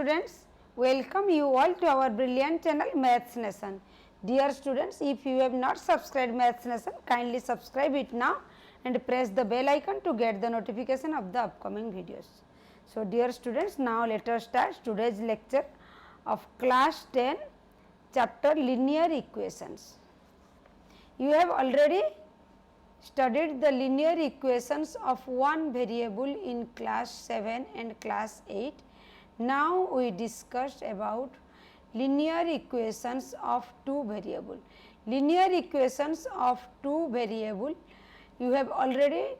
students, welcome you all to our brilliant channel Maths Nation. Dear students, if you have not subscribed Maths Nation, kindly subscribe it now and press the bell icon to get the notification of the upcoming videos. So, dear students, now let us start today's lecture of class 10 chapter linear equations. You have already studied the linear equations of one variable in class 7 and class 8. Now we discussed about linear equations of two variable. Linear equations of two variable you have already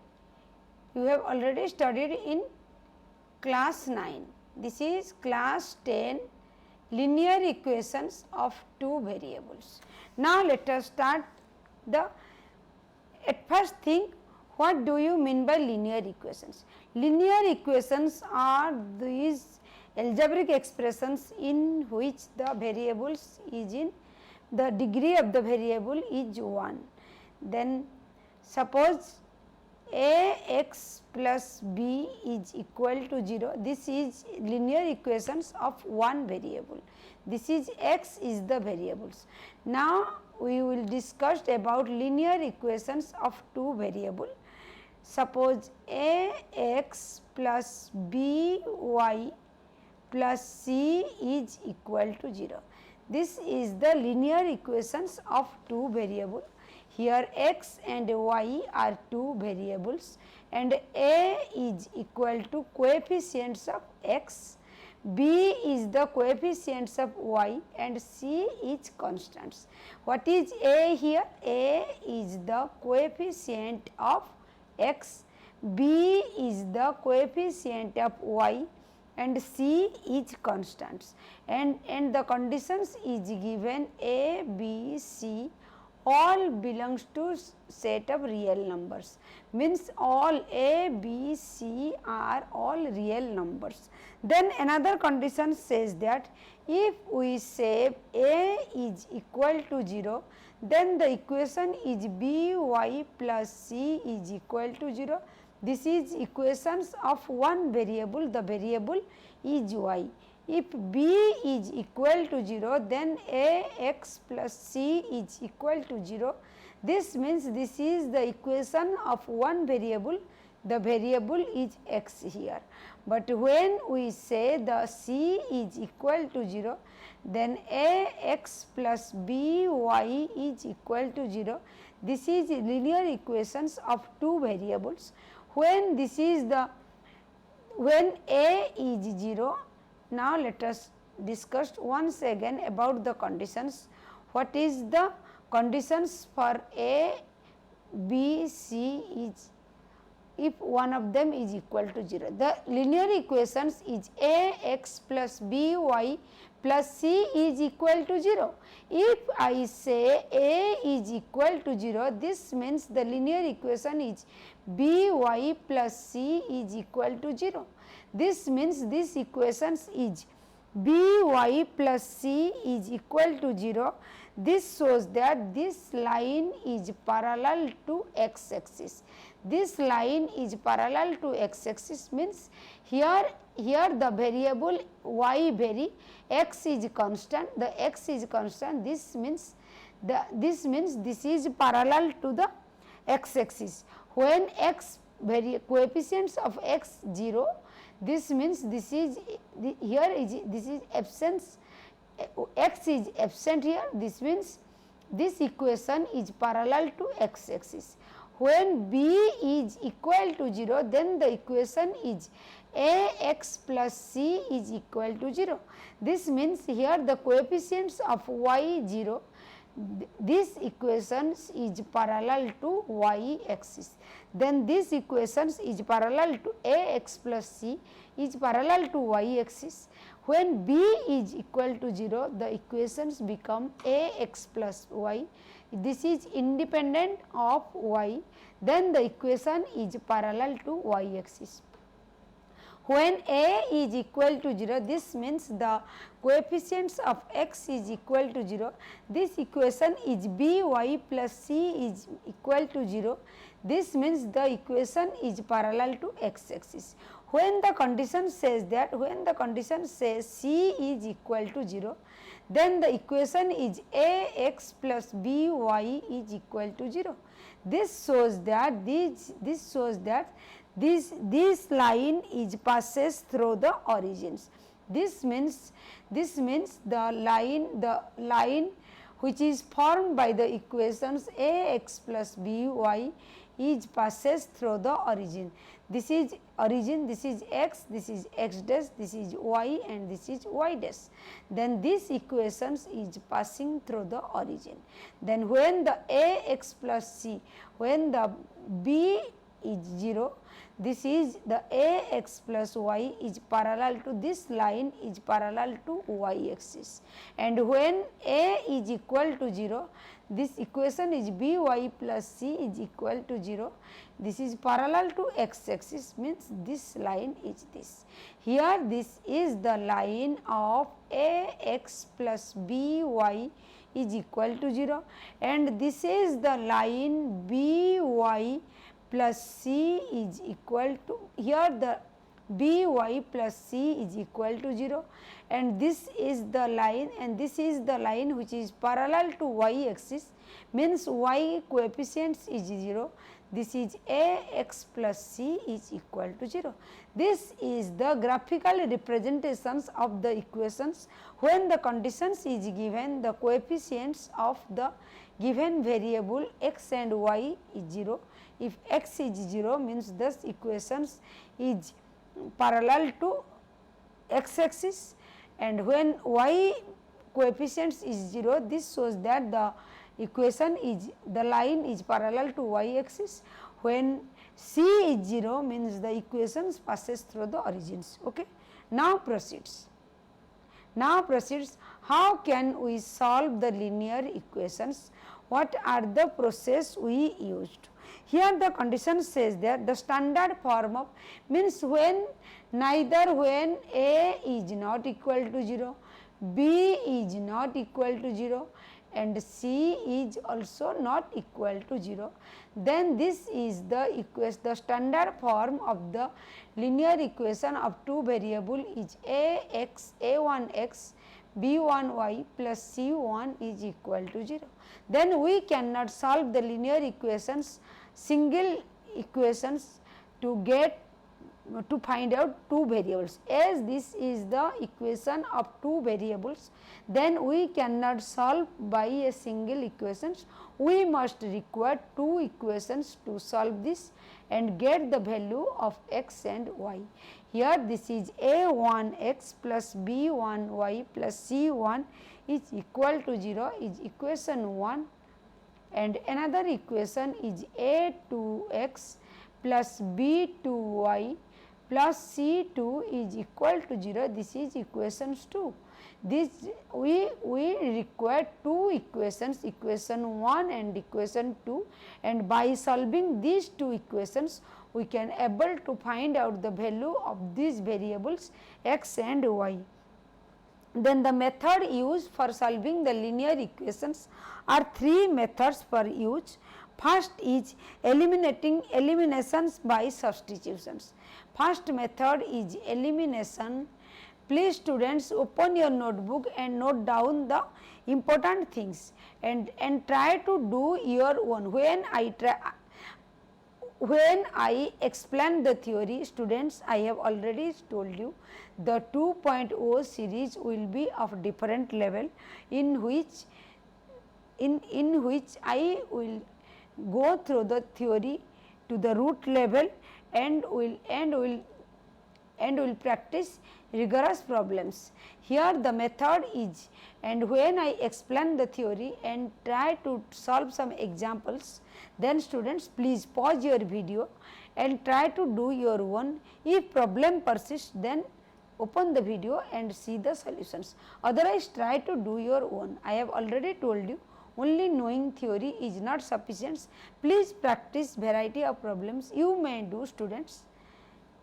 studied in class 9. This is class 10 linear equations of two variables. Now let us start the at first think, what do you mean by linear equations? Linear equations are these algebraic expressions in which the variables is in the degree of the variable is 1. Then suppose ax plus b is equal to 0. This is linear equations of one variable. This is x is the variables. Now we will discuss about linear equations of two variable. Suppose ax plus by plus c is equal to 0. This is the linear equations of two variable. Here x and y are two variables and a is equal to coefficients of x, b is the coefficients of y and c is constants. What is a here? A is the coefficient of x, b is the coefficient of y and c is constants, and the conditions is given a, b, c all belongs to set of real numbers, means all a, b, c are all real numbers. Then another condition says that if we say a is equal to 0, then the equation is by plus c is equal to 0. This is equations of one variable, the variable is y. If b is equal to 0, then ax plus c is equal to 0. This means this is the equation of one variable, the variable is x here. But when we say the c is equal to 0, then ax plus by is equal to 0. This is linear equations of two variables. When this is the, when a is 0, now let us discuss once again about the conditions. What is the conditions for a, b, c is if one of them is equal to 0. The linear equations is ax plus by plus c is equal to 0. If I say a is equal to 0, this means the linear equation is by plus c is equal to 0. This means this equations is by plus c is equal to 0. This shows that this line is parallel to x axis. This line is parallel to x axis means here the variable y vary, x is constant, the x is constant. This means this is parallel to the x axis. When x coefficients of x 0, this means this is this is absence, x is absent here. This means this equation is parallel to x axis. When b is equal to 0, then the equation is ax plus c is equal to 0. This means here the coefficients of y 0. This equations is parallel to y axis. Then this equations is parallel to ax plus c is parallel to y axis. When b is equal to 0, the equations become ax plus y. This is independent of y. Then the equation is parallel to y axis. When a is equal to 0, this means the coefficients of x is equal to 0. This equation is by plus c is equal to 0. This means the equation is parallel to x axis. when the condition says that, when the condition says C is equal to 0, then the equation is Ax plus By is equal to 0. This shows that this line is passes through the origins. This means the line which is formed by the equations Ax plus By is passes through the origin. This is origin, this is x dash, this is y, and this is y dash. Then this equations is passing through the origin. Then when the Ax plus C, when the B is 0, this is the Ax plus y is parallel to this line, is parallel to y axis, and when A is equal to 0, this equation is By plus C is equal to 0. This is parallel to x axis, means this line is this. Here this is the line of Ax plus By is equal to 0, and this is the line By plus C is equal to, here the By plus C is equal to 0, and this is the line, and this is the line which is parallel to y axis, means y coefficients is 0. This is Ax plus C is equal to 0. This is the graphical representations of the equations when the conditions is given, the coefficients of the given variable x and y is 0. If x is 0, means this equations is parallel to x axis, and when y coefficients is 0, this shows that the equation is, the line is parallel to y axis. When C is 0, means the equations passes through the origins. Okay. Now proceeds. How can we solve the linear equations? What are the process we used? Here the condition says that the standard form of, means when neither when A is not equal to 0, B is not equal to 0, and C is also not equal to 0, then this is the standard form of the linear equation of two variable is A1x B1y plus C1 is equal to 0. Then we cannot solve the linear equations, single equations to find out two variables. As this is the equation of two variables, then we cannot solve by a single equations. We must require two equations to solve this and get the value of x and y. Here this is A1x plus B1y plus C1 is equal to 0 is equation 1, and another equation is A2x plus B2y plus C2 is equal to 0, this is equations 2. This we require two equations, equation 1 and equation 2, and by solving these two equations we can able to find out the value of these variables x and y. Then the method used for solving the linear equations are three methods for use. First is eliminations by substitutions. First method is elimination. Please students open your notebook and note down the important things and try to do your own. When I explain the theory, students, I have already told you the 2.0 series will be of different level, in which I will go through the theory to the root level and will practice rigorous problems. Here the method is, and when I explain the theory and try to solve some examples, then students please pause your video and try to do your own. If problem persists, then open the video and see the solutions. Otherwise try to do your own. I have already told you, only knowing theory is not sufficient. Please practice variety of problems. You may do, students,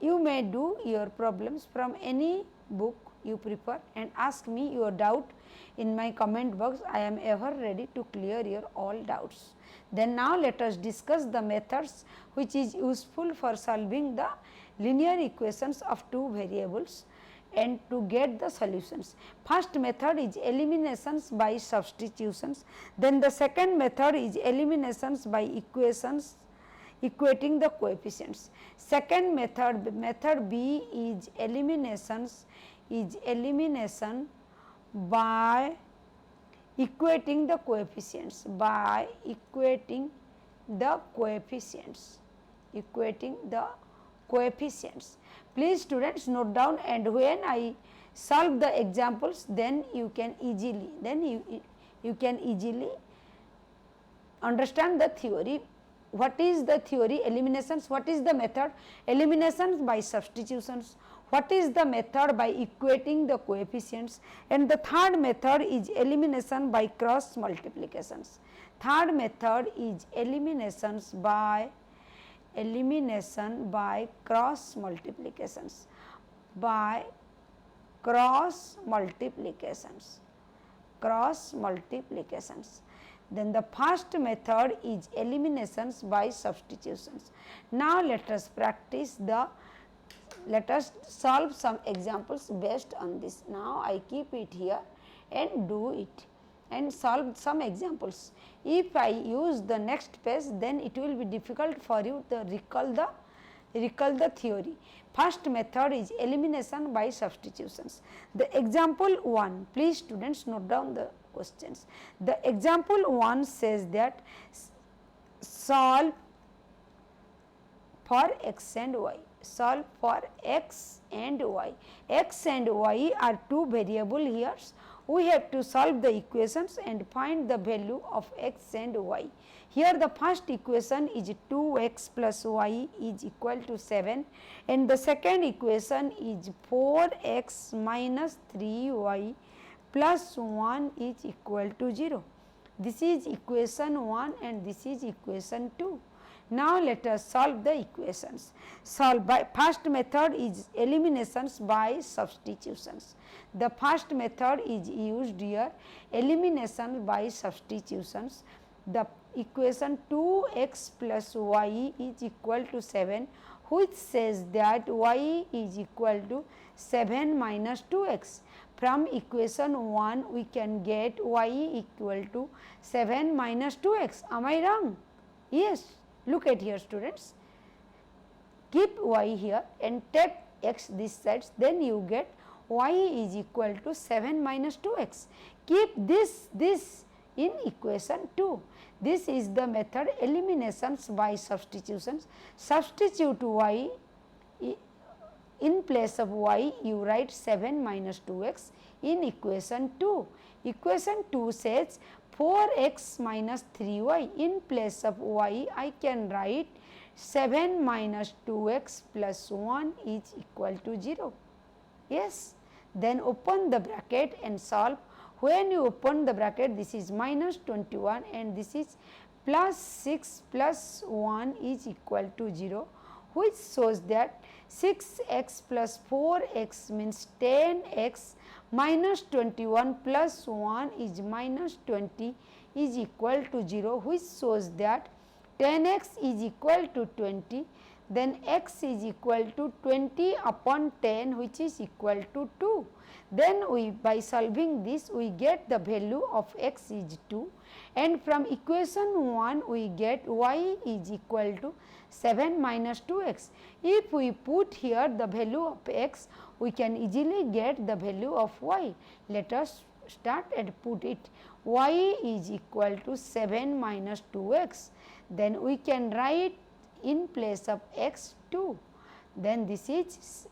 you may do your problems from any book you prefer and ask me your doubt in my comment box. I am ever ready to clear your all doubts. Then now let us discuss the methods which is useful for solving the linear equations of two variables and to get the solutions. First method is eliminations by substitutions, then the second method is eliminations by equations equating the coefficients. Second method, method B is elimination by equating the coefficients, equating the coefficients. Please students note down, and when I solve the examples, then you can easily understand the theory. What is the theory? Eliminations. What is the method? Eliminations by substitutions. What is the method? By equating the coefficients. And the third method is elimination by cross multiplications. Third method is elimination by cross multiplications. Then the first method is eliminations by substitutions. Now let us solve some examples based on this. Now I keep it here and do it and solve some examples. If I use the next page, then it will be difficult for you to recall the theory. First method is elimination by substitutions. The example 1, please students note down the questions. The example 1 says that solve for x and y. Solve for x and y. X and y are two variables here. We have to solve the equations and find the value of x and y. Here the first equation is 2x plus y is equal to 7, and the second equation is 4x minus 3y plus 1 is equal to 0. This is equation 1 and this is equation 2. Now let us solve the equations. Solve by first method is eliminations by substitutions. The first method is used here, elimination by substitutions. The equation 2x plus y is equal to 7, which says that y is equal to 7 minus 2x. From equation 1 we can get y equal to 7 minus 2x. Am I wrong? Yes. Look at here students. Keep y here and take x this side, then you get y is equal to 7 minus 2x. Keep this in equation 2. This is the method eliminations by substitutions. Substitute y in place of y, you write 7 minus 2x in equation 2. Equation 2 says 4x minus 3y. In place of y, I can write 7 minus 2x plus 1 is equal to 0. Yes. Then open the bracket and solve. When you open the bracket, this is minus 21 and this is plus 6 plus 1 is equal to 0, which shows that 6x plus 4x means 10x minus 21 plus 1 is minus 20 is equal to 0, which shows that 10x is equal to 20, then x is equal to 20 upon 10, which is equal to 2. Then we, by solving this, we get the value of x is 2, and from equation 1 we get y is equal to 7 minus 2x. If we put here the value of x, we can easily get the value of y. Let us start and put it. Y is equal to 7 minus 2x. Then we can write in place of x 2. Then this is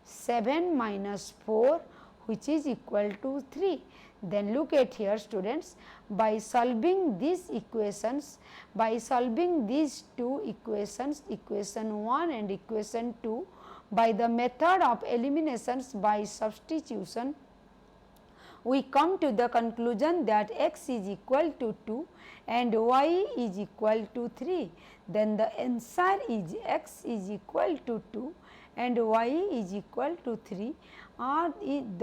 7 minus 4, which is equal to 3. Then look at here students, by solving these equations, by solving these two equations, equation 1 and equation 2, by the method of eliminations by substitution, we come to the conclusion that x is equal to 2 and y is equal to 3. Then the answer is x is equal to 2 and y is equal to 3 are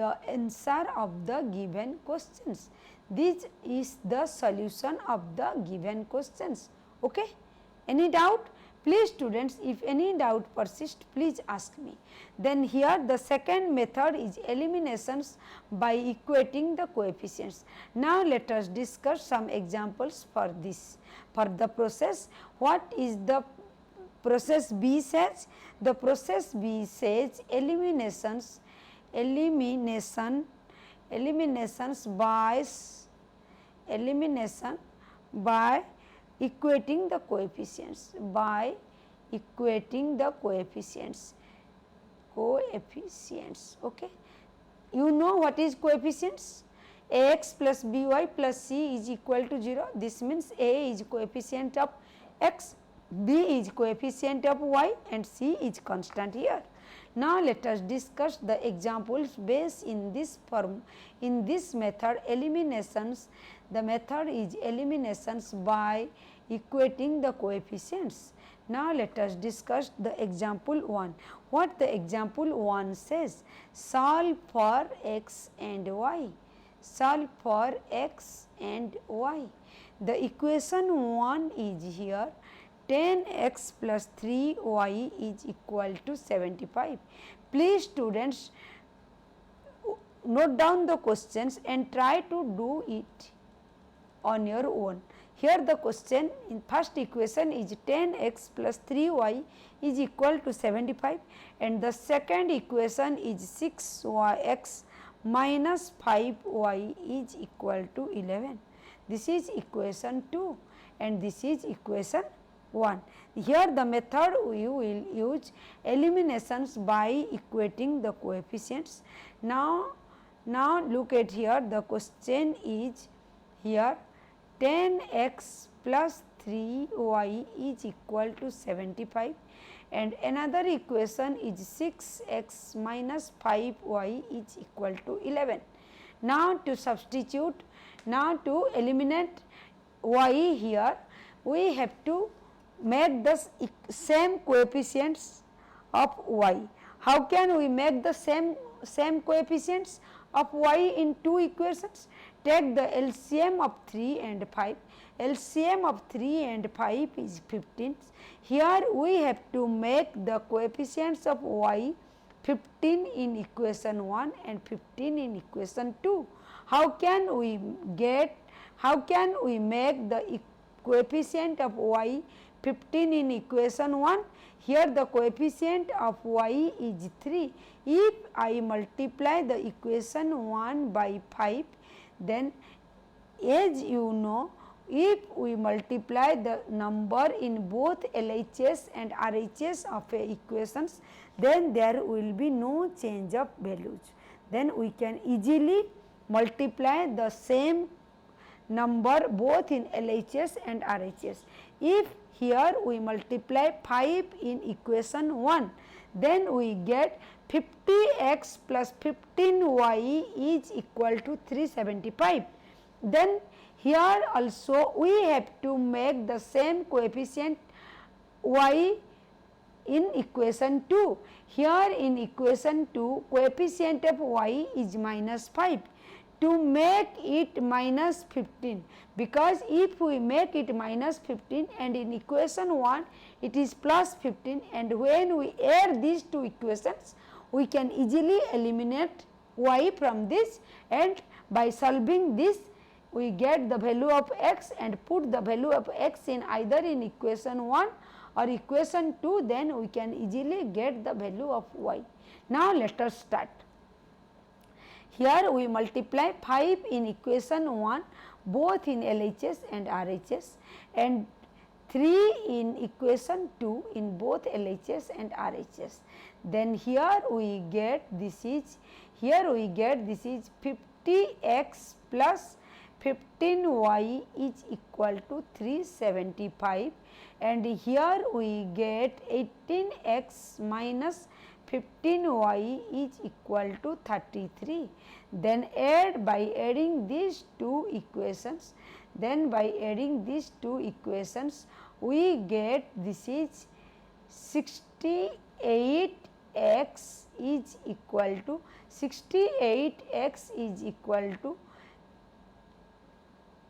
the answer of the given questions. This is the solution of the given questions. Okay? Any doubt? Please students, if any doubt persists, please ask me. Then here the second method is eliminations by equating the coefficients. Now let us discuss some examples for this. For the process, what is the process B says? The process B says eliminations by equating the coefficients, okay. You know what is coefficients? Ax plus by plus c is equal to 0. This means a is coefficient of x, b is coefficient of y and c is constant here. Now let us discuss the examples based in this form. In this method eliminations, the method is eliminations by equating the coefficients. Now let us discuss the example 1. What the example 1 says? Solve for x and y. Solve for x and y. The equation 1 is here. 10x plus 3y is equal to 75. Please students note down the questions and try to do it on your own. Here the question in first equation is 10x plus 3y is equal to 75 and the second equation is 6x minus 5y is equal to 11. This is equation 2 and this is equation 1. Here the method we will use eliminations by equating the coefficients. Now look at here, the question is here 10x plus 3y is equal to 75 and another equation is 6x minus 5y is equal to 11. Now to substitute, now to eliminate y here, we have to make the same coefficients of y. How can we make the same coefficients of y in two equations? Take the LCM of 3 and 5. LCM of 3 and 5 is 15. Here we have to make the coefficients of y 15 in equation 1 and 15 in equation 2. How can we make the coefficient of y 15 in equation 1? Here the coefficient of y is 3. If I multiply the equation 1 by 5, then as you know, if we multiply the number in both LHS and RHS of equations, then there will be no change of values. Then we can easily multiply the same number both in LHS and RHS. If here we multiply 5 in equation 1, then we get 50x plus 15y is equal to 375. Then here also we have to make the same coefficient y in equation 2. Here in equation 2 coefficient of y is minus 5. To make it minus 15, because if we make it minus 15 and in equation 1 it is plus 15, and when we add these two equations we can easily eliminate y from this, and by solving this we get the value of x and put the value of x in either in equation 1 or equation 2, then we can easily get the value of y. Now let us start. Here we multiply 5 in equation 1 both in LHS and RHS, and 3 in equation 2 in both LHS and RHS. Then here we get this is 50x plus 15y is equal to 375, and here we get 18x minus 15y is equal to 33. Then add by adding these two equations, we get this is 68x is equal to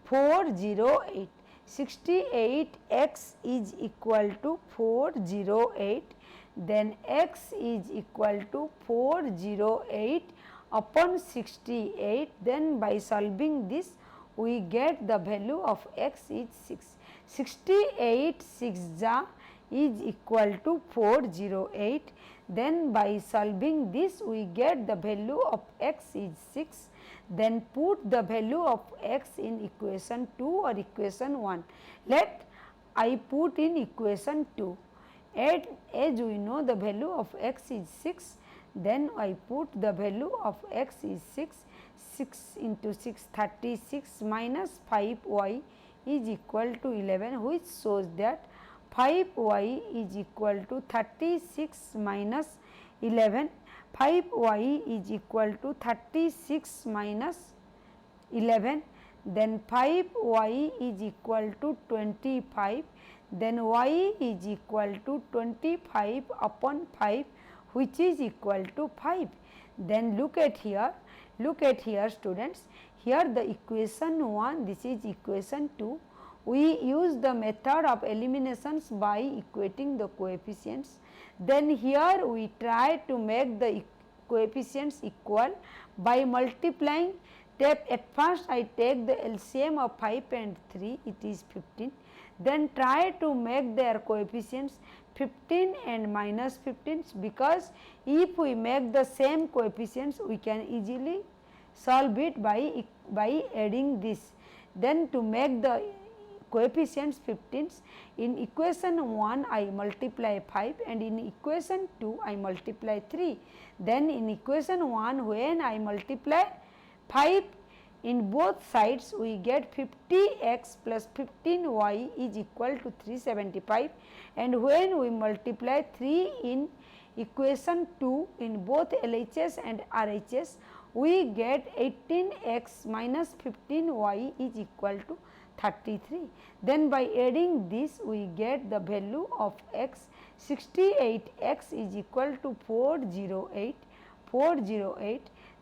408. 68x is equal to 408. Then x is equal to 408 upon 68. Then by solving this, we get the value of x is 6. 68 6 is equal to 408. Then by solving this, we get the value of x is 6. Then put the value of x in equation 2 or equation 1. Let I put in equation 2. As we know the value of x is 6, then I put the value of x is 6. 6 into 6, 36 minus 5y is equal to 11, which shows that 5y is equal to 36 minus 11. 5y is equal to 36 minus 11. Then 5y is equal to 25. Then y is equal to 25 upon 5, which is equal to 5. Then look at here students. Here the equation 1, this is equation 2. We use the method of eliminations by equating the coefficients. Then here we try to make the coefficients equal by multiplying. At first I take the LCM of 5 and 3, it is 15. Then try to make their coefficients 15 and minus 15, because if we make the same coefficients, we can easily solve it by adding this. Then to make the coefficients 15s, in equation 1 I multiply 5, and in equation 2 I multiply 3. Then in equation 1, when I multiply 5 in both sides, we get 50x plus 15y is equal to 375, and when we multiply 3 in equation 2 in both LHS and RHS, we get 18x minus 15y is equal to 33. Then by adding this, we get the value of x. 68x is equal to 408.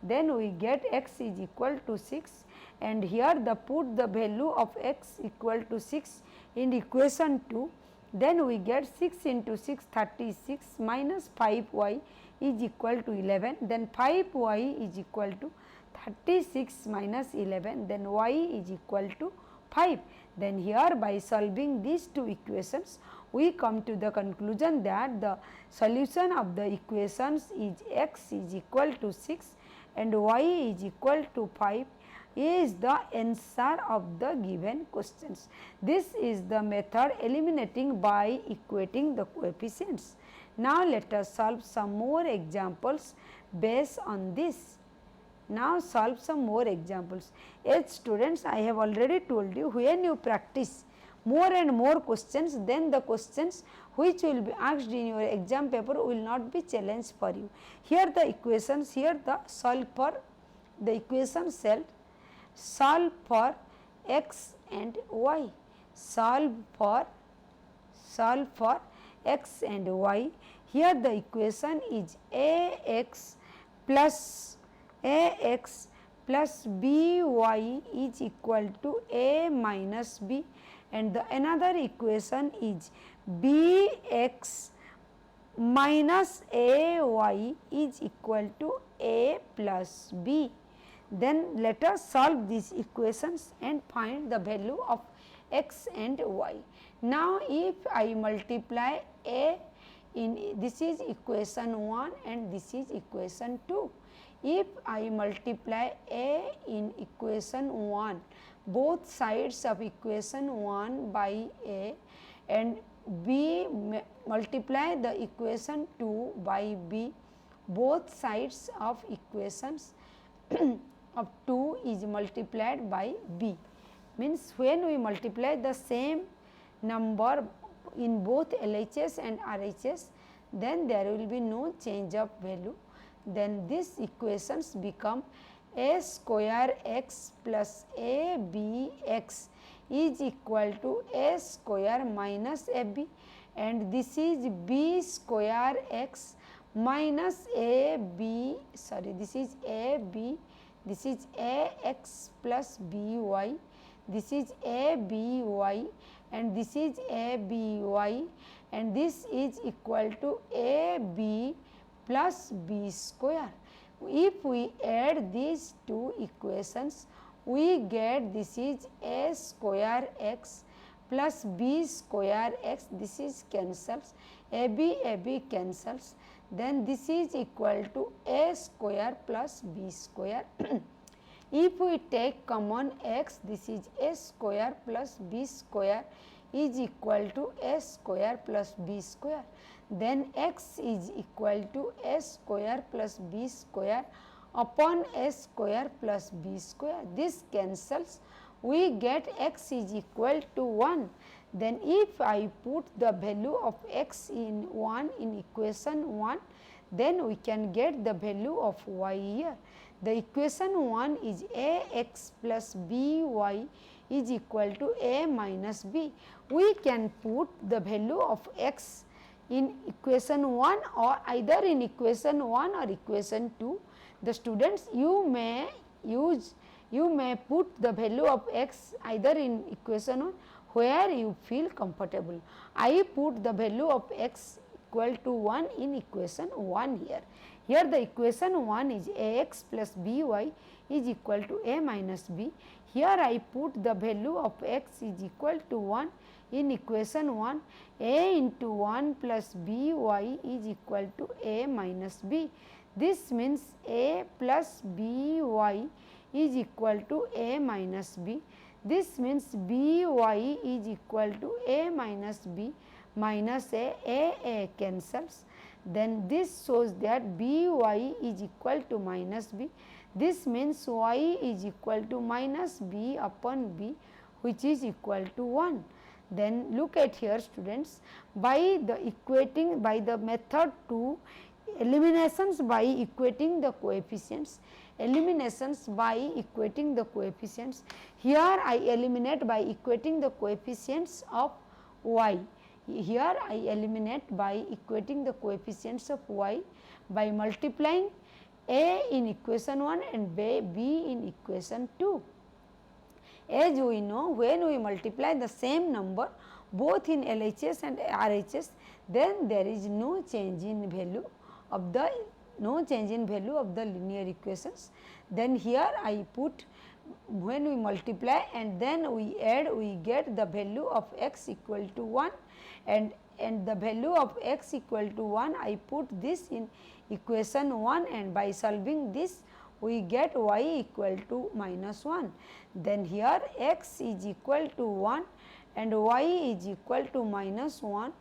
Then we get x is equal to 6, and here the put the value of x equal to 6 in equation 2. Then we get 6 into 6, 36 minus 5y is equal to 11. Then 5y is equal to 36 minus 11. Then y is equal to 5. Then here by solving these two equations, we come to the conclusion that the solution of the equations is x is equal to 6 and y is equal to 5 is the answer of the given questions. This is the method eliminating by equating the coefficients. Now let us solve some more examples based on this. Now solve some more examples. As students, I have already told you, when you practice more and more questions, then the questions which will be asked in your exam paper will not be challenged for you. Here the equations, here the solve for the equation cell, solve for x and y, solve for x and y. Here the equation is ax plus by is equal to a minus b, and the another equation is bx minus ay is equal to a plus b. Then let us solve these equations and find the value of x and y. Now if I multiply a in this is equation 1 and this is equation 2. If I multiply a in equation 1, both sides of equation 1 by a, and b multiply the equation 2 by b, both sides of equations of 2 is multiplied by b, means when we multiply the same number in both LHS and RHS, then there will be no change of value. Then these equations become a square x plus a b x is equal to a square minus a b, and this is b square x minus a b, sorry, this is a b, this is a x plus b y, this is a b y, and this is a b y, and this is equal to a b plus b square. If we add these two equations, we get this is a square x plus b square x, this is cancels, a b cancels, then this is equal to a square plus b square. If we take common x, this is a square plus b square is equal to a square plus b square. Then x is equal to a square plus b square upon a square plus b square. This cancels, we get x is equal to 1. Then if I put the value of x in 1 in equation 1, then we can get the value of y here. The equation 1 is a x plus b y is equal to a minus b. We can put the value of x in equation 1 or either in equation 1 or equation 2. The students, you may put the value of x either in equation 1 where you feel comfortable. I put the value of x equal to 1 in equation 1 here. Here the equation 1 is ax plus by is equal to a minus b. Here I put the value of x is equal to 1 in equation 1, a into 1 plus by is equal to a minus b. This means a plus by is equal to a minus b. This means by is equal to a minus b minus a cancels. Then this shows that by is equal to minus b. This means y is equal to minus b upon b, which is equal to 1. Then look at here students, by the method 2, eliminations by equating the coefficients, here I eliminate by equating the coefficients of y. Here I eliminate by equating the coefficients of y by multiplying a in equation 1 and b in equation 2. As we know, when we multiply the same number both in LHS and RHS, then there is no change in value of the linear equations. Then here I put, when we multiply and then we add, we get the value of x equal to 1, and the value of x equal to 1 I put this in equation 1, and by solving this we get y equal to minus 1. Then here x is equal to 1 and y is equal to minus 1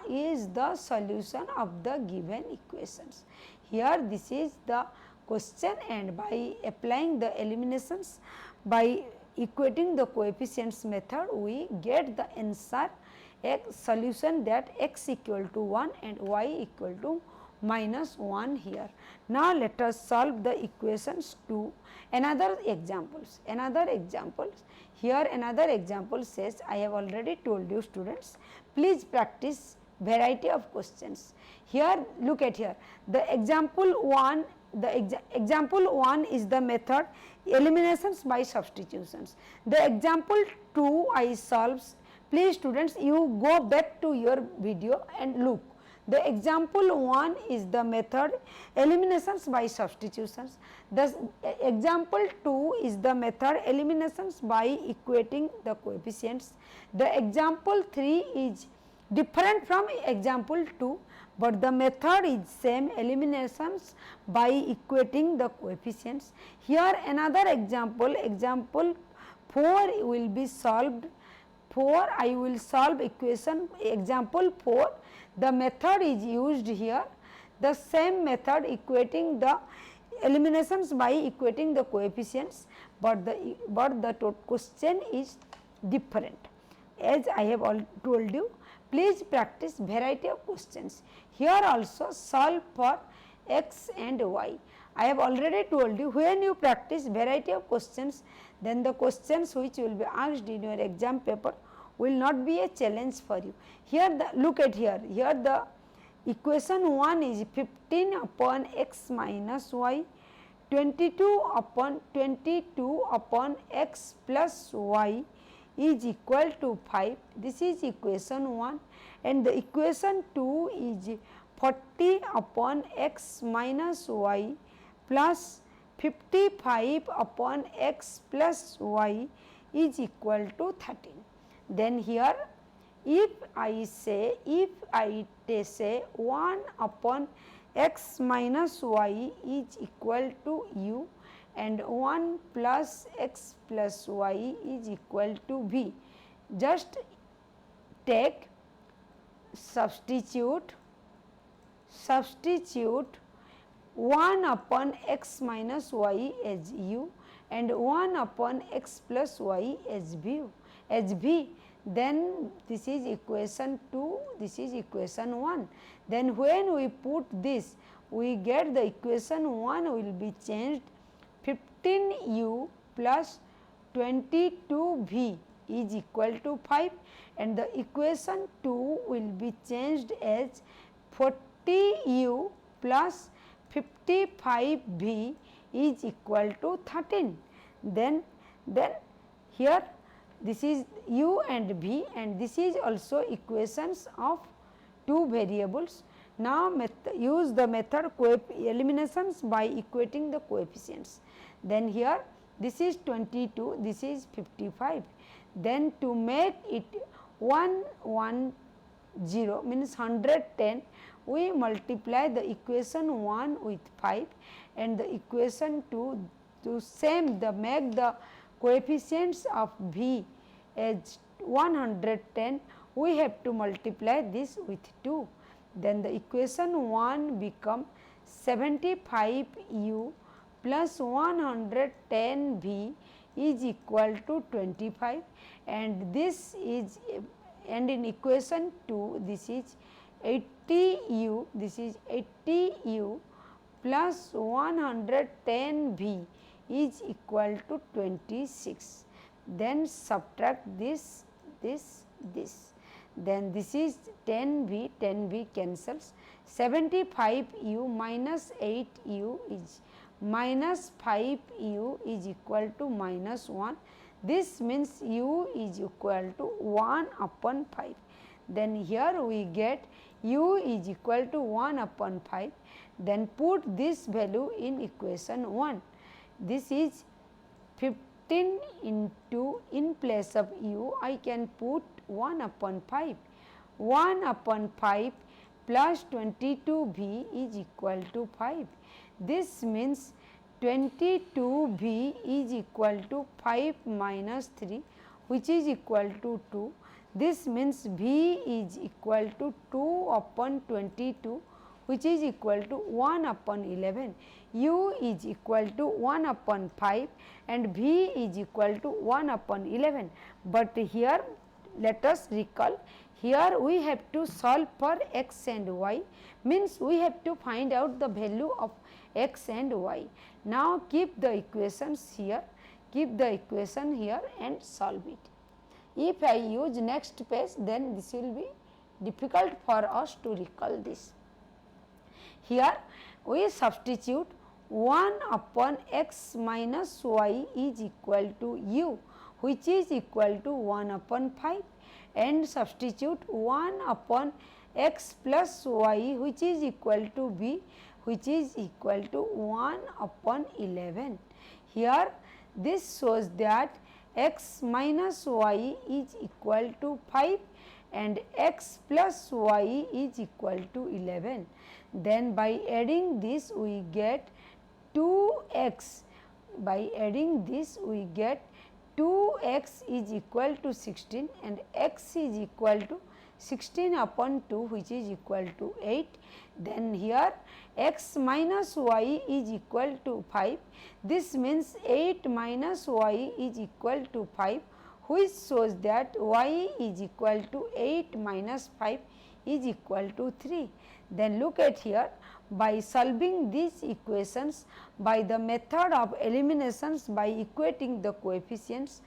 is the solution of the given equations. Here this is the question, and by applying the eliminations by equating the coefficients method, we get the answer, a solution that x equal to 1 and y equal to minus 1 here. Now let us solve the equations to another examples. Here another example says, I have already told you students, please practice variety of questions. Here look at here, the example 1 is the method eliminations by substitutions. The example 2 I solves, please students you go back to your video and look. The example 1 is the method eliminations by substitutions. The example 2 is the method eliminations by equating the coefficients. The example 3 is different from example 2, but the method is same, eliminations by equating the coefficients. Here another example 4 will be solved. I will solve equation example 4. The method is used here, the same method equating the eliminations by equating the coefficients, but the question is different. As I have told you, please practice variety of questions. Here also solve for x and y. I have already told you, when you practice variety of questions, then the questions which will be asked in your exam paper will not be a challenge for you. Here look at here the equation 1 is 15 upon x minus y, 22 upon 22 upon x plus y is equal to 5. This is equation 1, and the equation 2 is 40 upon x minus y plus 55 upon x plus y is equal to 13. Then here if I say 1 upon x minus y is equal to u and 1 plus x plus y is equal to v, just take substitute 1 upon x minus y as u and 1 upon x plus y as v, then this is equation 2, this is equation 1. Then when we put this, we get the equation 1 will be changed 15u plus 22v is equal to 5, and the equation 2 will be changed as 40u plus 55v is equal to 13. Then here this is u and v, and this is also equations of two variables. Now use the method eliminations by equating the coefficients. Then here this is 22, this is 55. Then to make it 110 means 110, we multiply the equation 1 with 5 and the equation 2 to make the coefficients of v as 110, we have to multiply this with 2. Then the equation 1 become 75u plus 110v is equal to 25, and this is, and in equation 2 this is 80u, this is 80u plus 110v is equal to 26. Then subtract this. Then this is 10v cancels, 75u minus 8u is minus 5u is equal to minus 1. This means u is equal to 1 upon 5. Then here we get u is equal to 1 upon 5. Then put this value in equation 1. This is 15 into, in place of u I can put 1 upon 5. 1 upon 5 plus 22v is equal to 5. This means 22v is equal to 5 minus 3, which is equal to 2. This means v is equal to 2 upon 22, which is equal to 1 upon 11. U is equal to 1 upon 5 and v is equal to 1 upon 11. But here let us recall, here we have to solve for x and y, means we have to find out the value of x and y. Now keep the equations here, keep the equation here and solve it. If I use next page, then this will be difficult for us to recall this. Here we substitute 1 upon x minus y is equal to u, which is equal to 1 upon 5, and substitute 1 upon x plus y, which is equal to v, which is equal to 1 upon 11. Here this shows that x minus y is equal to 5 and x plus y is equal to 11. Then by adding this we get 2x, by adding this we get 2x is equal to 16 and x is equal to 16 upon 2 which is equal to 8. Then here x minus y is equal to 5. This means 8 minus y is equal to 5, which shows that y is equal to 8 minus 5 is equal to 3. Then look at here, by solving these equations by the method of eliminations by equating the coefficients,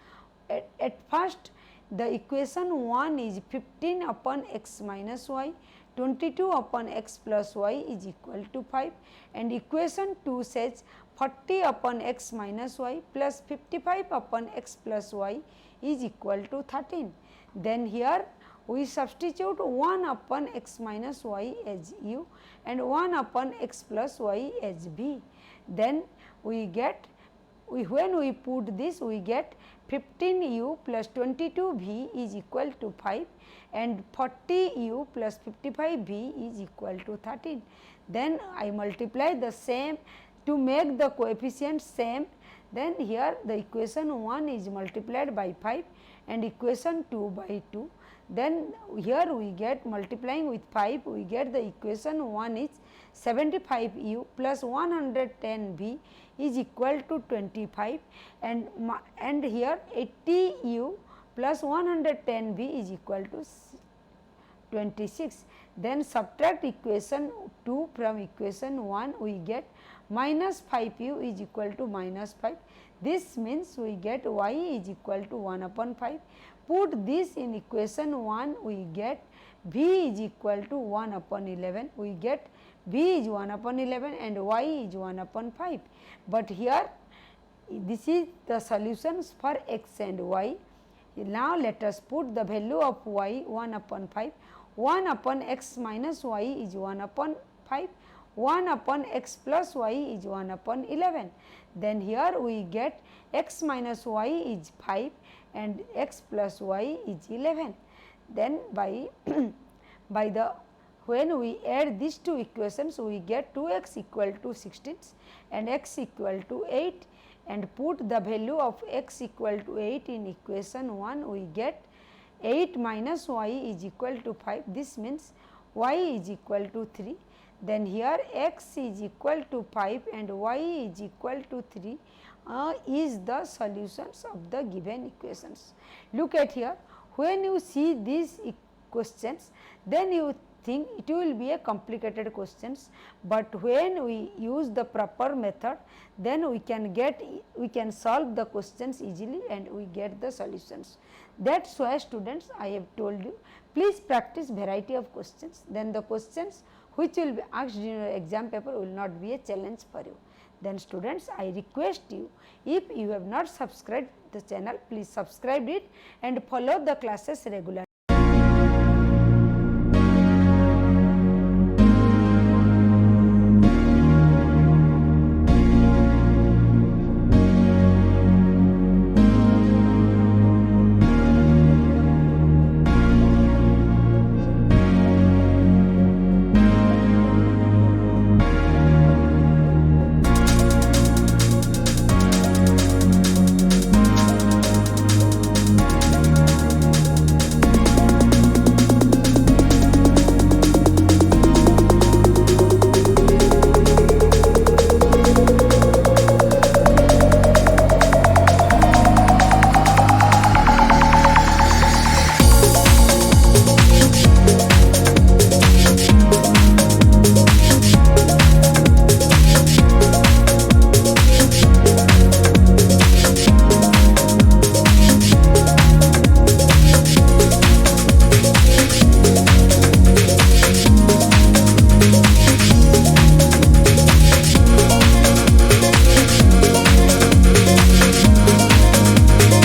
at first the equation 1 is 15 upon x minus y, 22 upon x plus y is equal to 5, and equation 2 says 40 upon x minus y plus 55 upon x plus y is equal to 13. Then here we substitute 1 upon x minus y as u and 1 upon x plus y as b. Then we get, when we put this, we get 15u plus 22v is equal to 5 and 40u plus 55v is equal to 13. Then I multiply the same to make the coefficients same. Then here the equation 1 is multiplied by 5 and equation 2 by 2. Then here we get, multiplying with 5, we get the equation 1 is 75u plus 110v is equal to 25, and here 80u plus 110v is equal to 26. Then subtract equation 2 from equation 1, we get minus 5u is equal to minus 5. This means we get y is equal to 1 upon 5. Put this in equation 1, we get v is equal to 1 upon 11, we get v is 1 upon 11 and y is 1 upon 5. But here this is the solutions for x and y. Now let us put the value of y 1 upon 5, 1 upon x minus y is 1 upon 5, 1 upon x plus y is 1 upon 11. Then here we get x minus y is 5 and x plus y is 11. Then by when we add these two equations, we get 2x equal to 16 and x equal to 8, and put the value of x equal to 8 in equation 1, we get 8 minus y is equal to 5. This means y is equal to 3. Then here x is equal to 5 and y is equal to 3 is the solutions of the given equations. Look at here, when you see these questions, then you think it will be a complicated questions, but when we use the proper method, then we can solve the questions easily and we get the solutions. That's why students, I have told you, please practice variety of questions, then the questions which will be asked in your exam paper will not be a challenge for you. Then students, I request you, if you have not subscribed the channel, please subscribe it and follow the classes regularly.